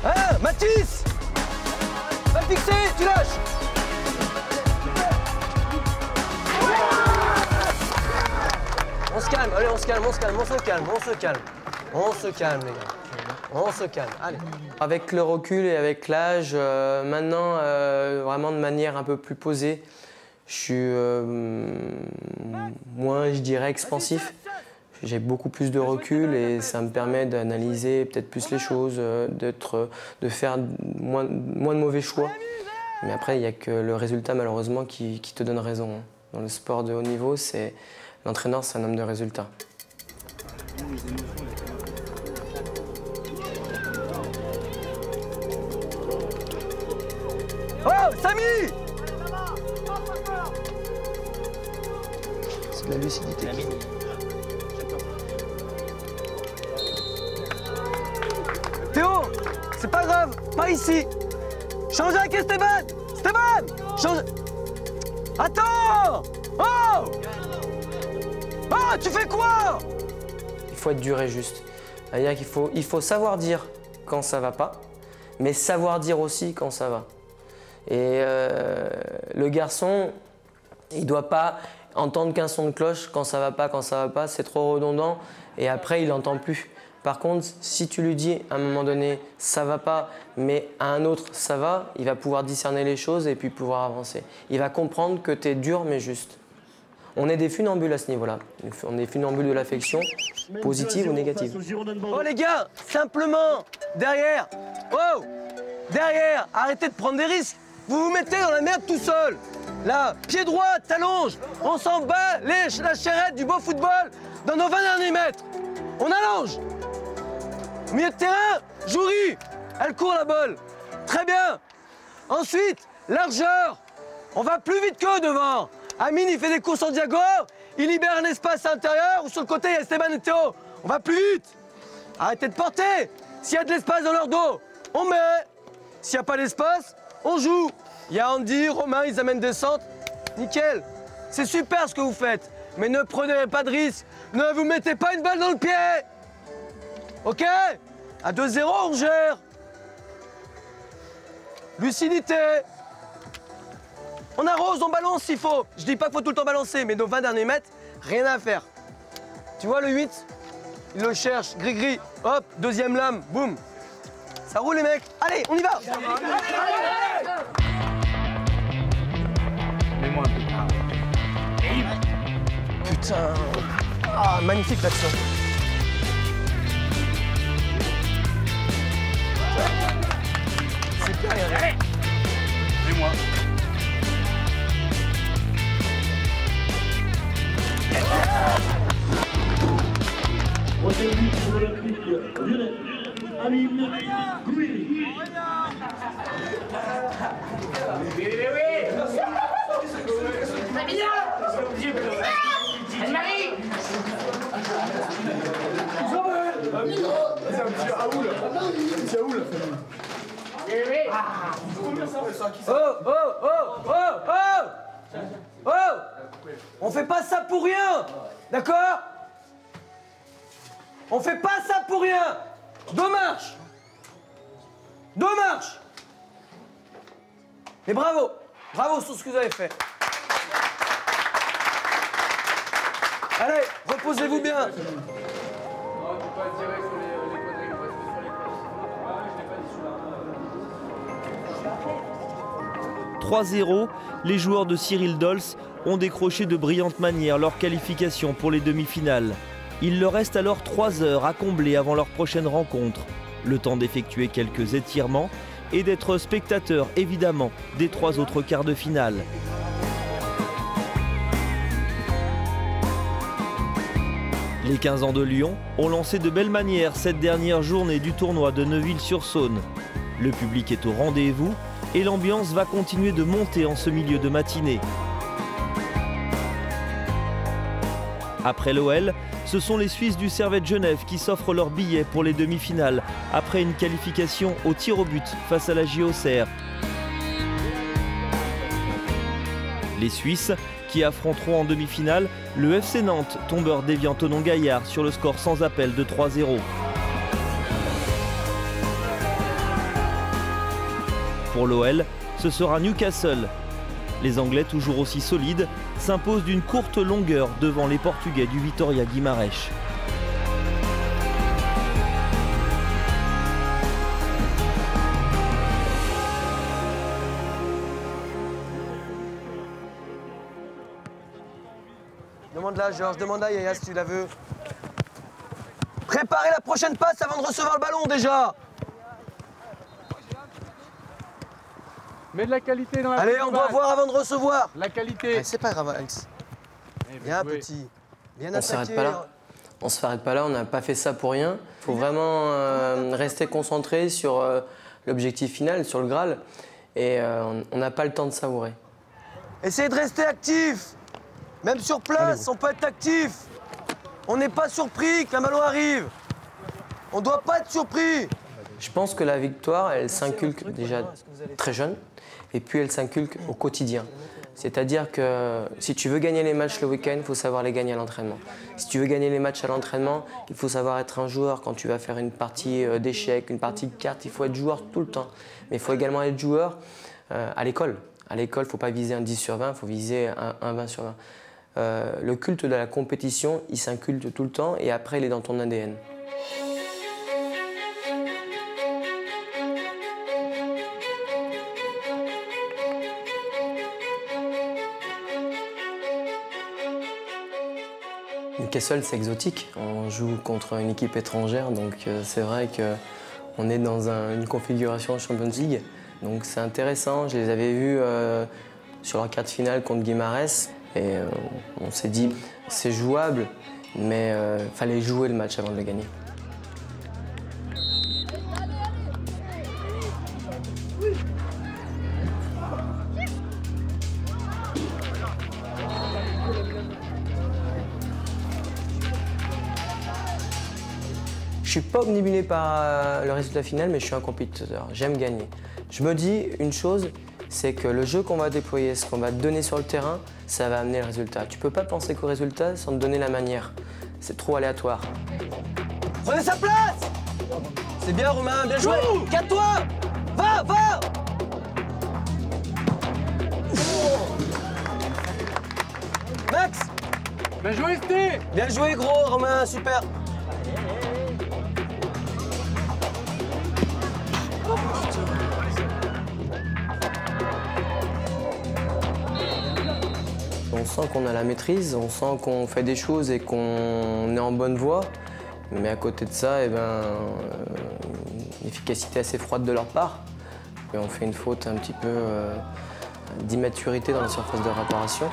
K: Hein, Mathis, va le fixer, tu lâches. On se calme, allez, on se calme, on se calme, on se calme, on se calme. On se calme, les gars. On se calme, allez.
B: Avec le recul et avec l'âge, maintenant, vraiment de manière un peu plus posée, je suis moins, je dirais, expansif. J'ai beaucoup plus de recul et ça me permet d'analyser peut-être plus les choses, de faire moins de mauvais choix. Mais après, il n'y a que le résultat, malheureusement, qui te donne raison. Dans le sport de haut niveau, l'entraîneur, c'est un homme de résultat.
K: Oh, Samy! C'est de la lucidité. Théo, c'est pas grave, pas ici. Change avec Esteban! Esteban! Change... Attends! Oh! Oh, tu fais quoi?
B: Il faut être dur et juste. C'est-à-dire qu'il faut savoir dire quand ça va pas, mais savoir dire aussi quand ça va. Et le garçon, il doit pas entendre qu'un son de cloche quand ça va pas, c'est trop redondant, et après il n'entend plus. Par contre, si tu lui dis à un moment donné ça va pas, mais à un autre ça va, il va pouvoir discerner les choses et puis pouvoir avancer. Il va comprendre que tu es dur mais juste. On est des funambules à ce niveau-là. On est funambules de l'affection, positive ou négative.
K: Oh les gars, simplement, derrière, oh, derrière, arrêtez de prendre des risques. Vous vous mettez dans la merde tout seul. Là, pied droit, t'allonges. On s'en bat la charrette du beau football dans nos 20 derniers mètres. On allonge. Au milieu de terrain, Jouri, elle court la balle. Très bien. Ensuite, largeur. On va plus vite qu'eux devant. Amine, il fait des courses en diago. Il libère un espace à l'intérieur ou sur le côté, il y a Esteban et Théo. On va plus vite. Arrêtez de porter. S'il y a de l'espace dans leur dos, on met. S'il n'y a pas d'espace, on joue. Il y a Andy, Romain, ils amènent des centres. Nickel. C'est super ce que vous faites. Mais ne prenez pas de risques. Ne vous mettez pas une balle dans le pied. OK? À 2-0, on gère. Lucidité. On arrose, on balance s'il faut. Je dis pas qu'il faut tout le temps balancer, mais nos 20 derniers mètres, rien à faire. Tu vois le 8? Il le cherche, gris-gris. Hop, deuxième lame, boum. Ça roule les mecs. Allez, on y va.
G: Mets-moi un peu.
K: Putain. Ah, magnifique l'action. Super, regardez.
G: Mets-moi.
A: Prochaine but pour l'Olympique Lyonnais. Amine Gouiri.
L: Anne-Marie.
M: C'est un petit Aoul. Un petit Aoul.
K: Oh! On fait pas ça pour rien! D'accord? On fait pas ça pour rien! 2 marches! 2 marches! Et bravo! Bravo sur ce que vous avez fait. Allez, reposez-vous bien.
D: 3-0, les joueurs de Cyril Dols ont décroché de brillantes manières leur qualification pour les demi-finales. Il leur reste alors 3 heures à combler avant leur prochaine rencontre. Le temps d'effectuer quelques étirements et d'être spectateur évidemment des 3 autres quarts de finale. Les 15 ans de Lyon ont lancé de belles manières cette dernière journée du tournoi de Neuville-sur-Saône. Le public est au rendez-vous et l'ambiance va continuer de monter en ce milieu de matinée. Après l'OL, ce sont les Suisses du Servette Genève qui s'offrent leur billet pour les demi-finales après une qualification au tir au but face à la JOCR. Les Suisses qui affronteront en demi-finale le FC Nantes, tombeur d'Évian Thonon-Gaillard sur le score sans appel de 3-0. Pour l'OL, ce sera Newcastle. Les Anglais, toujours aussi solides, s'imposent d'une courte longueur devant les Portugais du Vitória Guimarães.
K: Demande-la, Georges, demande-la, Yaya, si tu la veux. Préparez la prochaine passe avant de recevoir le ballon, déjà.
G: Mets de la qualité dans la
K: Allez, on doit voir avant de recevoir.
G: La qualité.
K: Ah, c'est pas grave, Alex. Viens, petit. Bien
B: on s'arrête pas là. On se s'arrête pas là, on n'a pas fait ça pour rien. Il faut vraiment rester concentré sur l'objectif final, sur le Graal. Et on n'a pas le temps de savourer.
K: Essayez de rester actif. Même sur place, on peut être actif. On n'est pas surpris que la malo arrive. On ne doit pas être surpris.
B: Je pense que la victoire, elle s'inculque déjà très jeune. Et puis elle s'inculque au quotidien. C'est-à-dire que si tu veux gagner les matchs le week-end, il faut savoir les gagner à l'entraînement. Si tu veux gagner les matchs à l'entraînement, il faut savoir être un joueur. Quand tu vas faire une partie d'échecs, une partie de cartes, il faut être joueur tout le temps. Mais il faut également être joueur à l'école. À l'école, il ne faut pas viser un 10 sur 20, il faut viser un 20 sur 20. Le culte de la compétition, il s'inculte tout le temps et après, il est dans ton ADN. Newcastle, c'est exotique. On joue contre une équipe étrangère, donc c'est vrai qu'on est dans une configuration Champions League. Donc c'est intéressant. Je les avais vus sur leur quart de finale contre Guimarães et on s'est dit c'est jouable, mais il fallait jouer le match avant de le gagner. Je ne suis pas obnubilé par le résultat final, mais je suis un compétiteur. J'aime gagner. Je me dis une chose, c'est que le jeu qu'on va déployer, ce qu'on va te donner sur le terrain, ça va amener le résultat. Tu ne peux pas penser qu'au résultat sans te donner la manière. C'est trop aléatoire.
K: Prenez sa place! C'est bien, Romain, bien joué! Garde-toi! Va, va! Max!
G: Bien joué, Sté!
K: Bien joué, gros, Romain, super!
B: On sent qu'on a la maîtrise, on sent qu'on fait des choses et qu'on est en bonne voie. Mais à côté de ça, une efficacité assez froide de leur part. Et on fait une faute un petit peu d'immaturité dans la surface de réparation.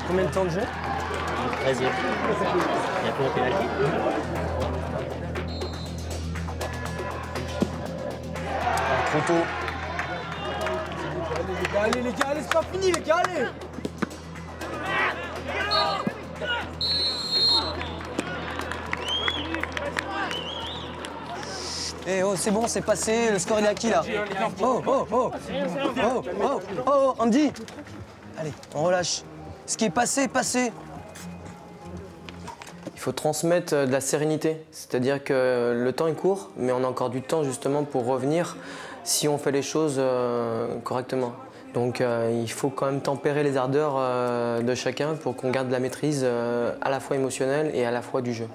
K: Combien de temps de jeu?
E: 13e. Il y a plus de pénalty.
K: Trop tôt.
H: Allez les gars, allez, c'est pas fini les gars, allez.
K: Eh oh, c'est bon, c'est passé, le score il est à qui là? Oh, oh, oh, oh, oh, oh, Andy. Allez, on relâche. Ce qui est passé est passé.
B: Il faut transmettre de la sérénité, c'est-à-dire que le temps est court, mais on a encore du temps justement pour revenir si on fait les choses correctement. Donc il faut quand même tempérer les ardeurs de chacun pour qu'on garde la maîtrise à la fois émotionnelle et à la fois du jeu.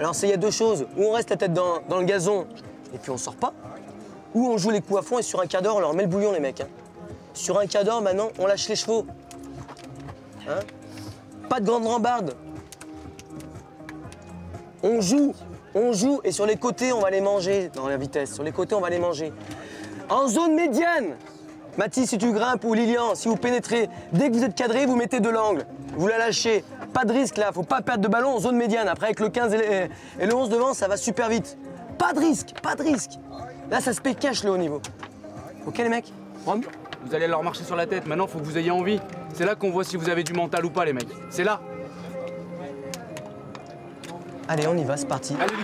K: Alors il y a deux choses, ou on reste la tête dans le gazon et puis on sort pas, ou on joue les coups à fond et sur un quart d'heure on leur met le bouillon les mecs. Hein. Sur un quart d'heure maintenant on lâche les chevaux. Hein? Pas de grande rambarde. On joue et sur les côtés on va les manger dans la vitesse, sur les côtés on va les manger. En zone médiane, Mathis si tu grimpes ou Lilian, si vous pénétrez, dès que vous êtes cadré vous mettez de l'angle, vous la lâchez. Pas de risque là, faut pas perdre de ballon en zone médiane. Après avec le 15 et le 11 devant, ça va super vite. Pas de risque, pas de risque. Là ça se paye cash le haut niveau. Ok les mecs? Rome?
G: Vous allez leur marcher sur la tête, maintenant faut que vous ayez envie. C'est là qu'on voit si vous avez du mental ou pas les mecs. C'est là.
K: Allez on y va, c'est parti.
G: Allez,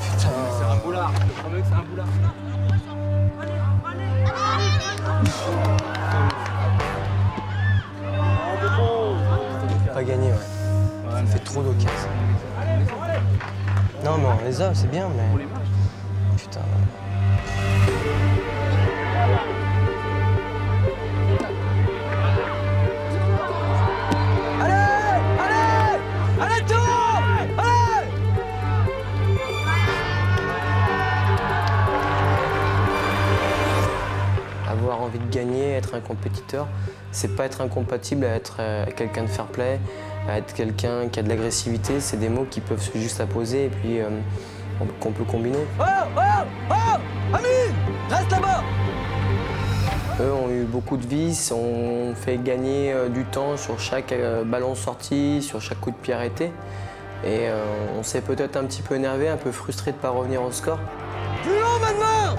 K: Putain.
G: C'est un boulard, je promets que c'est un boulard.
K: Pas gagné, ouais. Ça fait trop d'occasions. Non, mais on les a, c'est bien, mais. Putain. Allez! Allez! Allez, tout! Allez!
B: Avoir envie de gagner, être un compétiteur, c'est pas être incompatible à être quelqu'un de fair play, à être quelqu'un qui a de l'agressivité. C'est des mots qui peuvent se juxtaposer et puis qu'on peut combiner.
K: Oh! Oh! Oh! Ami! Reste là-bas!
B: Eux ont eu beaucoup de vices, ont fait gagner du temps sur chaque ballon sorti, sur chaque coup de pied arrêté. Et on s'est peut-être un petit peu énervé, un peu frustré de ne pas revenir au score.
K: Plus long maintenant!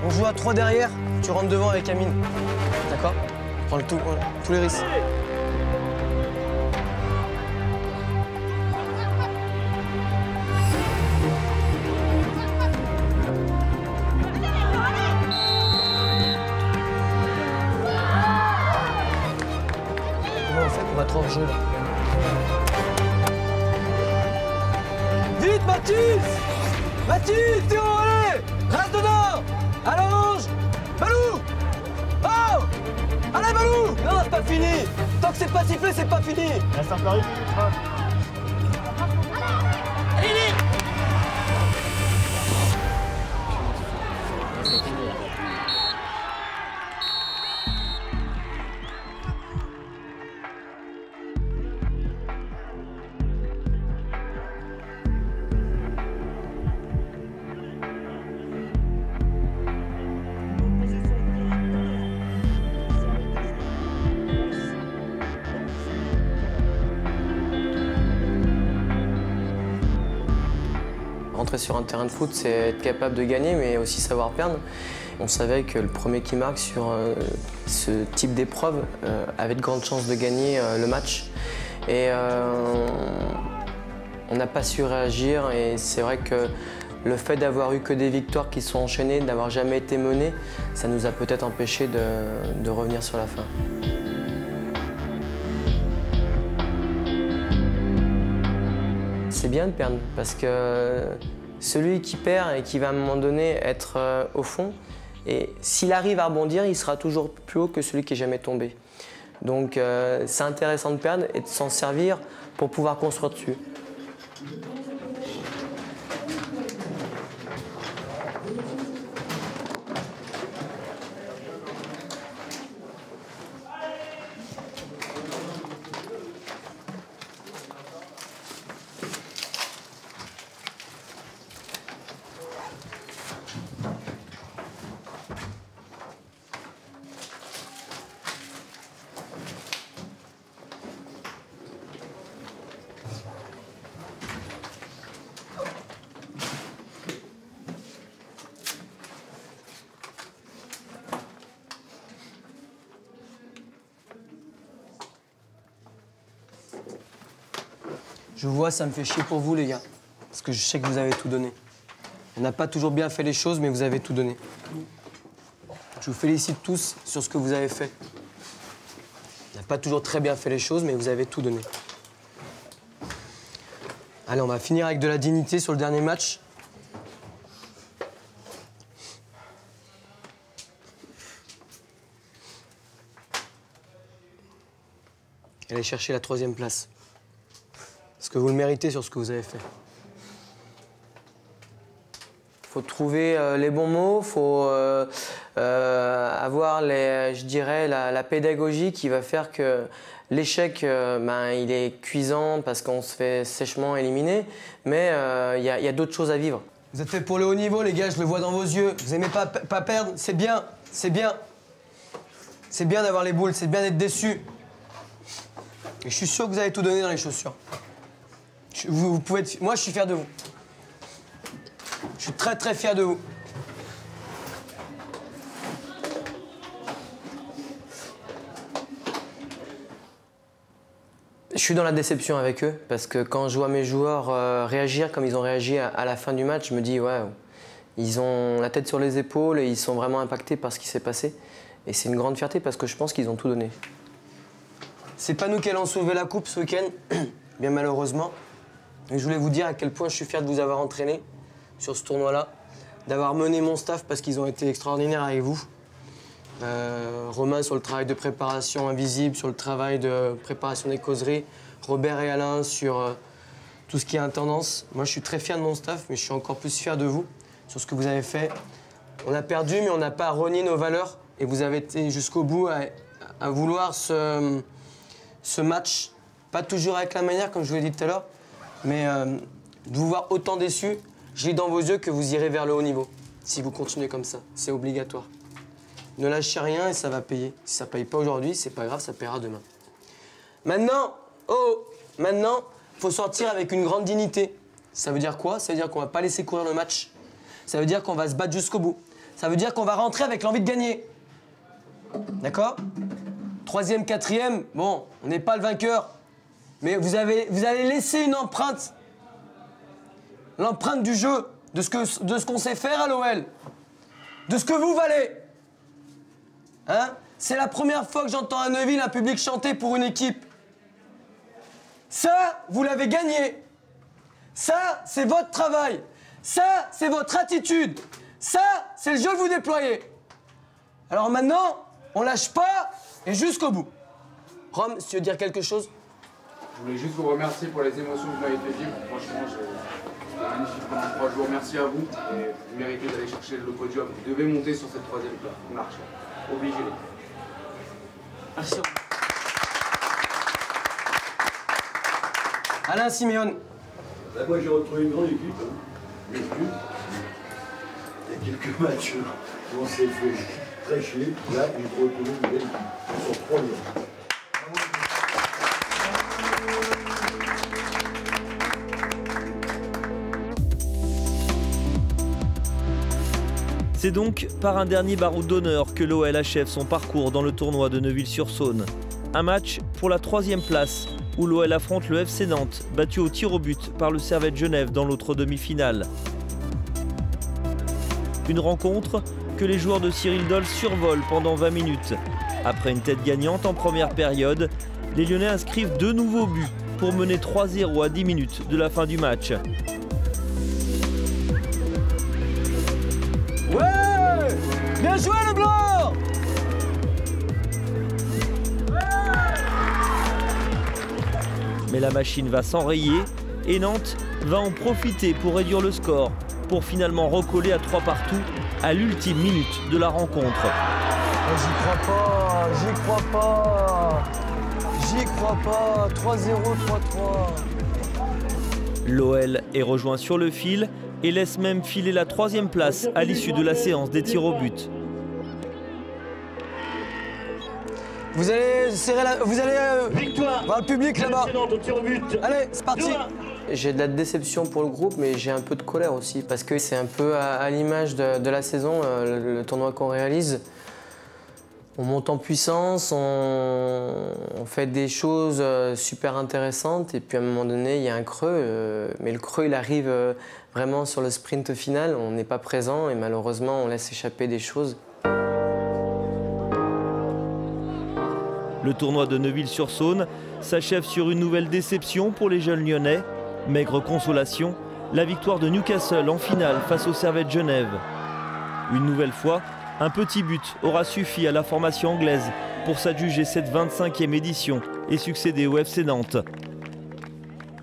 K: On joue à 3 derrière, tu rentres devant avec Amine. D'accord? Prends tous les risques. Comment on fait qu'on va trop en jeu là? Vite Mathis! Mathis, Théo, allez! Reste dedans! Allonge! Balou! Oh! Allez Balou! Non, c'est pas fini! Tant que c'est pas sifflé, c'est pas fini!
A: Reste encore une minute.
K: Allez!
B: Rentrer sur un terrain de foot, c'est être capable de gagner, mais aussi savoir perdre. On savait que le premier qui marque sur ce type d'épreuve avait de grandes chances de gagner le match. Et on n'a pas su réagir, et c'est vrai que le fait d'avoir eu que des victoires qui sont enchaînées, d'avoir jamais été mené, ça nous a peut-être empêché de revenir sur la fin. C'est bien de perdre parce que celui qui perd et qui va à un moment donné être au fond, et s'il arrive à rebondir, il sera toujours plus haut que celui qui n'est jamais tombé. Donc c'est intéressant de perdre et de s'en servir pour pouvoir construire dessus.
K: Je vois, ça me fait chier pour vous, les gars. Parce que je sais que vous avez tout donné. On n'a pas toujours bien fait les choses, mais vous avez tout donné. Je vous félicite tous sur ce que vous avez fait. On n'a pas toujours très bien fait les choses, mais vous avez tout donné. Allez, on va finir avec de la dignité sur le dernier match. Allez chercher la 3e place. Parce que vous le méritez sur ce que vous avez fait.
B: Il faut trouver les bons mots, il faut avoir, je dirais, la pédagogie qui va faire que l'échec, il est cuisant parce qu'on se fait sèchement éliminer, mais il y a d'autres choses à vivre.
K: Vous êtes fait pour le haut niveau, les gars, je le vois dans vos yeux. Vous aimez pas perdre, c'est bien, c'est bien. C'est bien d'avoir les boules, c'est bien d'être déçu. Et je suis sûr que vous avez tout donné dans les chaussures. Vous pouvez être... Moi, je suis fier de vous. Je suis très, très fier de vous.
B: Je suis dans la déception avec eux, parce que quand je vois mes joueurs réagir comme ils ont réagi à la fin du match, je me dis, ouais, ils ont la tête sur les épaules et ils sont vraiment impactés par ce qui s'est passé. Et c'est une grande fierté parce que je pense qu'ils ont tout donné.
K: C'est pas nous qui allons sauver la coupe ce week-end, bien malheureusement. Mais je voulais vous dire à quel point je suis fier de vous avoir entraîné sur ce tournoi-là, d'avoir mené mon staff parce qu'ils ont été extraordinaires avec vous. Romain sur le travail de préparation invisible, sur le travail de préparation des causeries, Robert et Alain sur tout ce qui est intendance. Moi, je suis très fier de mon staff, mais je suis encore plus fier de vous sur ce que vous avez fait. On a perdu, mais on n'a pas renié nos valeurs. Et vous avez été jusqu'au bout à vouloir ce match. Pas toujours avec la manière, comme je vous l'ai dit tout à l'heure, mais de vous voir autant déçu, je lis dans vos yeux que vous irez vers le haut niveau. Si vous continuez comme ça, c'est obligatoire. Ne lâchez rien et ça va payer. Si ça ne paye pas aujourd'hui, c'est pas grave, ça paiera demain. Maintenant, maintenant, il faut sortir avec une grande dignité. Ça veut dire quoi? Ça veut dire qu'on ne va pas laisser courir le match. Ça veut dire qu'on va se battre jusqu'au bout. Ça veut dire qu'on va rentrer avec l'envie de gagner. D'accord? 3e, 4e, bon, on n'est pas le vainqueur. Mais vous allez laisser une empreinte. L'empreinte du jeu, de ce qu'on sait faire à l'OL. De ce que vous valez. Hein? C'est la première fois que j'entends à Neuville un public chanter pour une équipe. Ça, vous l'avez gagné. Ça, c'est votre travail. Ça, c'est votre attitude. Ça, c'est le jeu que vous déployez. Alors maintenant, on lâche pas et jusqu'au bout. Rome, si tu veux dire quelque chose?
G: Je voulais juste vous remercier pour les émotions que vous m'avez fait vivre. Franchement, c'était magnifique pendant 3 jours. Merci à vous. Et vous méritez d'aller chercher le podium. Vous devez monter sur cette 3e marche. Obligez-les.
K: Merci. Alain Siméon.
M: Là, moi, j'ai retrouvé une grande équipe. Il y a quelques matchs où on s'est fait très chier. Là, j'ai retrouvé une belle équipe sur 3 jours.
D: C'est donc par un dernier baroud d'honneur que l'OL achève son parcours dans le tournoi de Neuville-sur-Saône. Un match pour la 3e place, où l'OL affronte le FC Nantes, battu au tir au but par le Servette Genève dans l'autre demi-finale. Une rencontre que les joueurs de Cyril Doll survolent pendant 20 minutes. Après une tête gagnante en première période, les Lyonnais inscrivent 2 nouveaux buts pour mener 3-0 à 10 minutes de la fin du match.
K: Ouais! Bien joué le blanc!
D: Mais la machine va s'enrayer et Nantes va en profiter pour réduire le score, pour finalement recoller à 3 partout à l'ultime minute de la rencontre.
K: J'y crois pas, j'y crois pas, j'y crois pas, 3-0, 3-3.
D: L'OL est rejoint sur le fil et laisse même filer la 3e place à l'issue de la séance des tirs au but.
K: Vous allez serrer voir le public là-bas. Allez, c'est parti.
B: J'ai de la déception pour le groupe, mais j'ai un peu de colère aussi, parce que c'est un peu à l'image de la saison, le tournoi qu'on réalise. On monte en puissance, on fait des choses super intéressantes et puis à un moment donné, il y a un creux. Mais le creux, il arrive vraiment sur le sprint final. On n'est pas présent et malheureusement, on laisse échapper des choses.
D: Le tournoi de Neuville-sur-Saône s'achève sur une nouvelle déception pour les jeunes Lyonnais. Maigre consolation, la victoire de Newcastle en finale face au Servette Genève. Une nouvelle fois, un petit but aura suffi à la formation anglaise pour s'adjuger cette 25e édition et succéder au FC Nantes.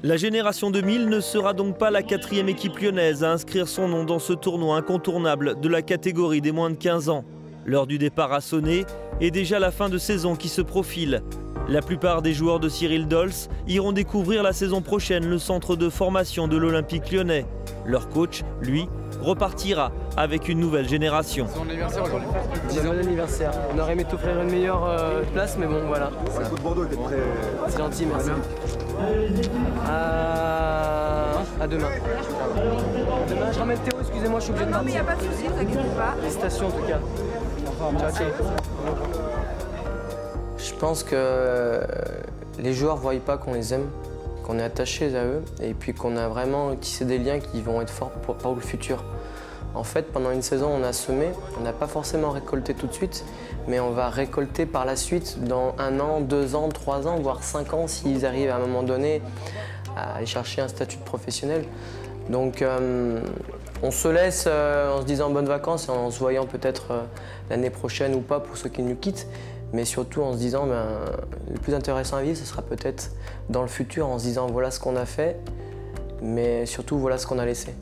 D: La génération 2000 ne sera donc pas la 4e équipe lyonnaise à inscrire son nom dans ce tournoi incontournable de la catégorie des moins de 15 ans. L'heure du départ a sonné et déjà la fin de saison qui se profile. La plupart des joueurs de Cyril Dols iront découvrir la saison prochaine le centre de formation de l'Olympique lyonnais. Leur coach, lui, repartira avec une nouvelle génération.
J: C'est mon anniversaire aujourd'hui.
B: Bon anniversaire. On aurait aimé t'offrir une meilleure place, mais bon, voilà.
M: Le coup de Bordeaux était très...
B: C'est gentil, merci. À demain. Demain, je ramène Théo, excusez-moi, je suis obligé de partir.
C: Non, mais il n'y a pas de souci, ne vous inquiétez pas.
B: Félicitations en tout cas. Ciao, ciao. Je pense que les joueurs ne voient pas qu'on les aime, qu'on est attachés à eux et puis qu'on a vraiment tissé des liens qui vont être forts pour le futur. En fait, pendant une saison, on a semé, on n'a pas forcément récolté tout de suite, mais on va récolter par la suite dans 1 an, 2 ans, 3 ans, voire 5 ans s'ils arrivent à un moment donné à aller chercher un statut de professionnel. Donc on se laisse en se disant bonnes vacances et en se voyant peut-être l'année prochaine ou pas pour ceux qui nous quittent, mais surtout en se disant le plus intéressant à vivre, ce sera peut-être dans le futur en se disant voilà ce qu'on a fait, mais surtout voilà ce qu'on a laissé.